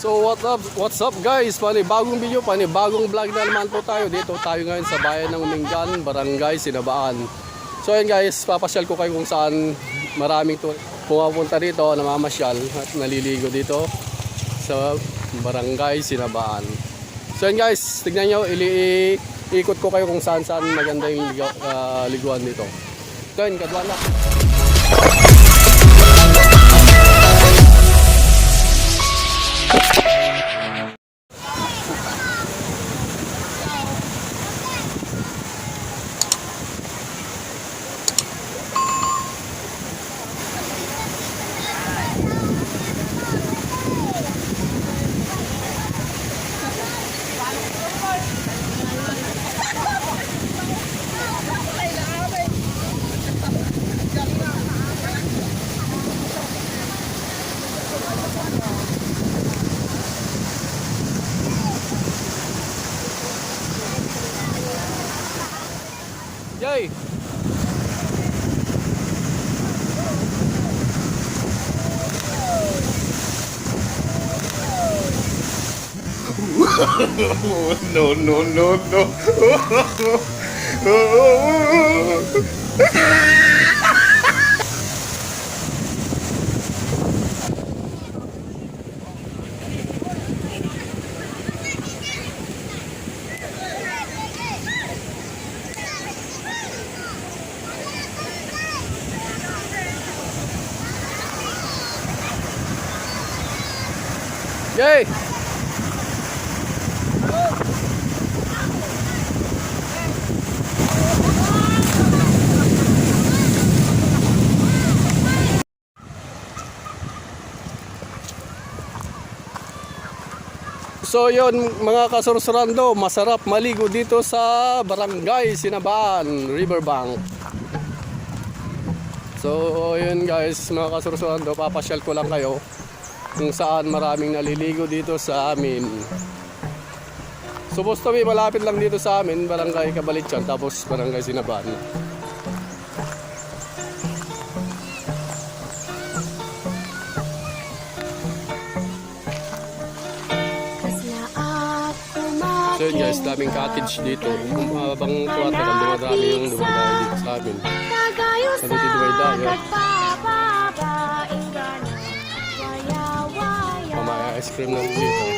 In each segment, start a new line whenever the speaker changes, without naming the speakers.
So what's up guys? Panibagong video, panibagong vlog na naman po tayo. Dito tayo ngayon sa bayan ng Umingan, Barangay Sinabaan. So ayun guys, papasyal ko kayo kung saan maraming pumapunta dito, namamasyal at naliligo dito sa Barangay Sinabaan. So ayun guys, tignan nyo, ikot ko kayo kung saan maganda yung liguan dito. So ayun, kadwala. Yay!
No, no, no, no.
Yay! So yun mga kasursurando, masarap maligo dito sa Barangay Sinabaan, Riverbank. So yun guys, mga kasursurando, papasyal ko lang kayo kung saan maraming naliligo dito sa amin. Supposed to be malapit lang dito sa amin, Barangay Kabalitsan, tapos Barangay Sinabaan. So yun guys, daming cottage dito. Habang tuwatagal, dumadami yung dumadami dito sa amin. Sa dito dumadami. Pamaya ice cream lang dito.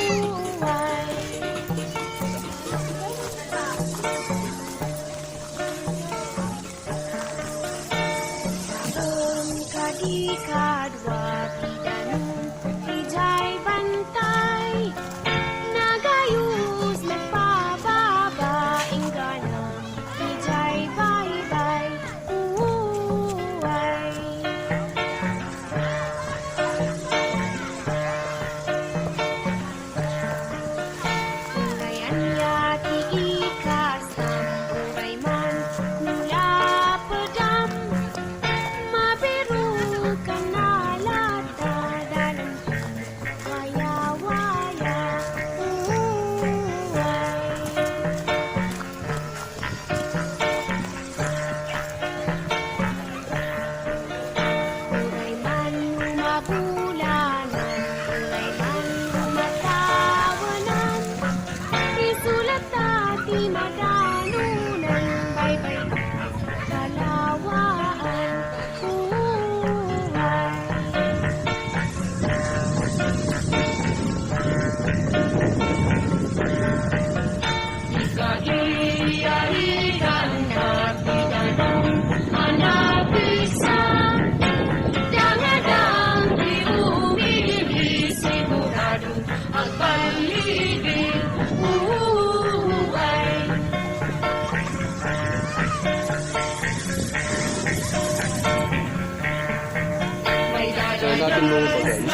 So natin mong guys.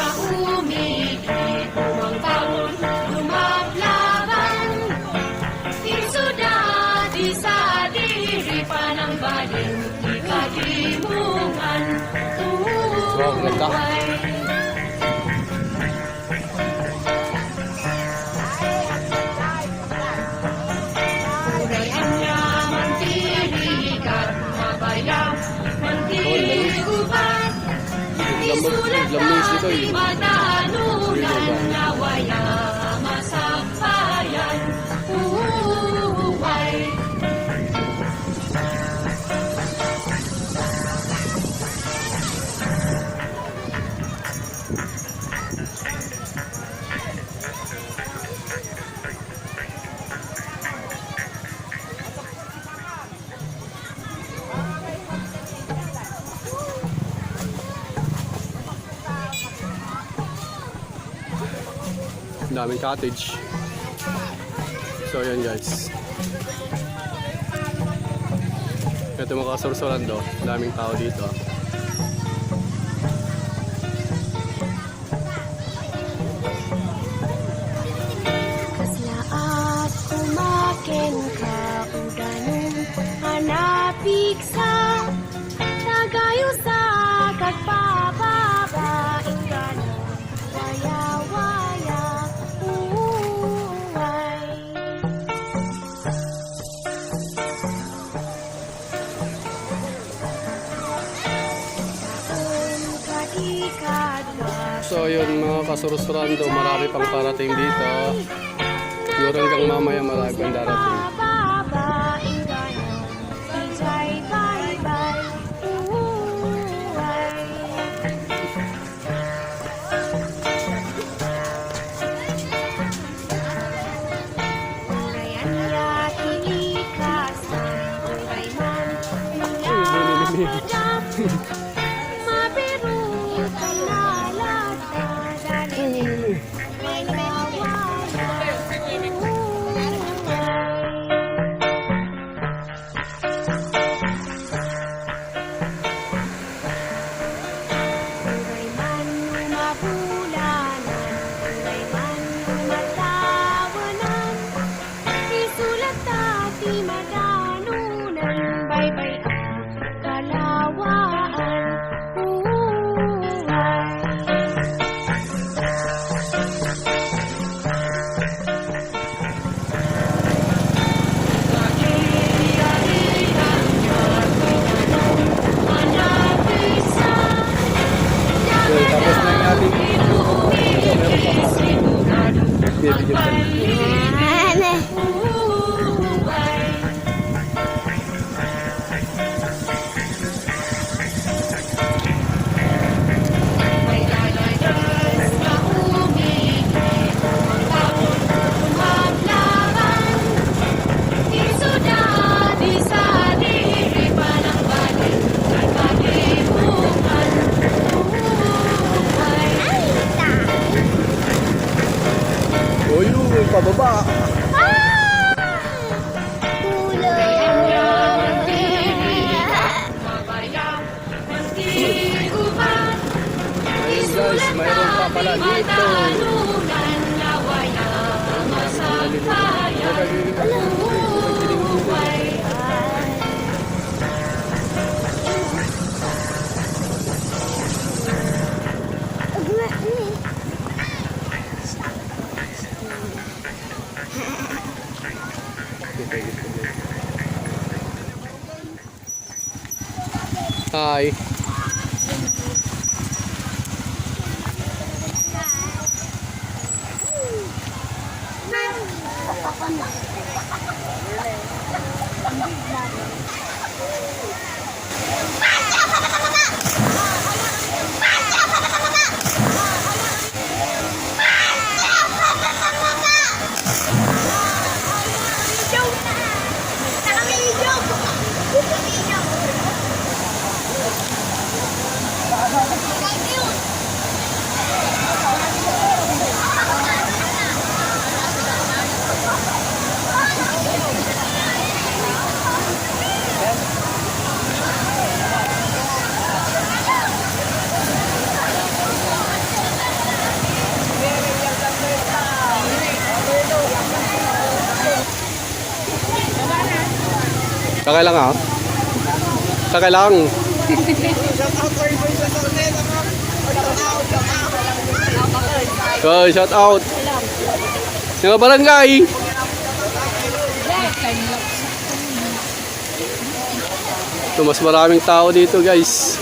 Wow, ganda. lamis dito eh.
Madalunan lawaya masampayan. Uhuhuhay.
Ang daming cottage. So yan guys. Ito mga kasursuran do. Ang daming tao dito.
Kaslaat kumaken ka udanong hanapik sa tagayo sa kagpapabaing ganong waya-waya uway. Taon kadikadwa
So yun mga kasursuran do. Marami pang parating dito. Siguro hanggang mamaya marami pang darating.
babaing ganong ijay bye-bye uway. Urayan niya tinikasan, uray man nilapadam. Mabiru kalalata, dali wala-wala uray man mabulanan, uray man matawanan. Isulat dati madanunan, bye-bye ang kalawaan. Uway. Hanapin sa
So, tapos na yung ating video. So, meron pa bibigyan pa.
uway. May dadadas na umigil, tapos kumaglaban. Isuda, di sa diri palang balik, at pag-ibukan. Uway.
O yun, pababa. Ayun guys, mayroon pa pala dito. Hi. Sakay lang ah. Sakay lang. Okay, shout out. Mga barangay. Ito, mas maraming tao dito guys.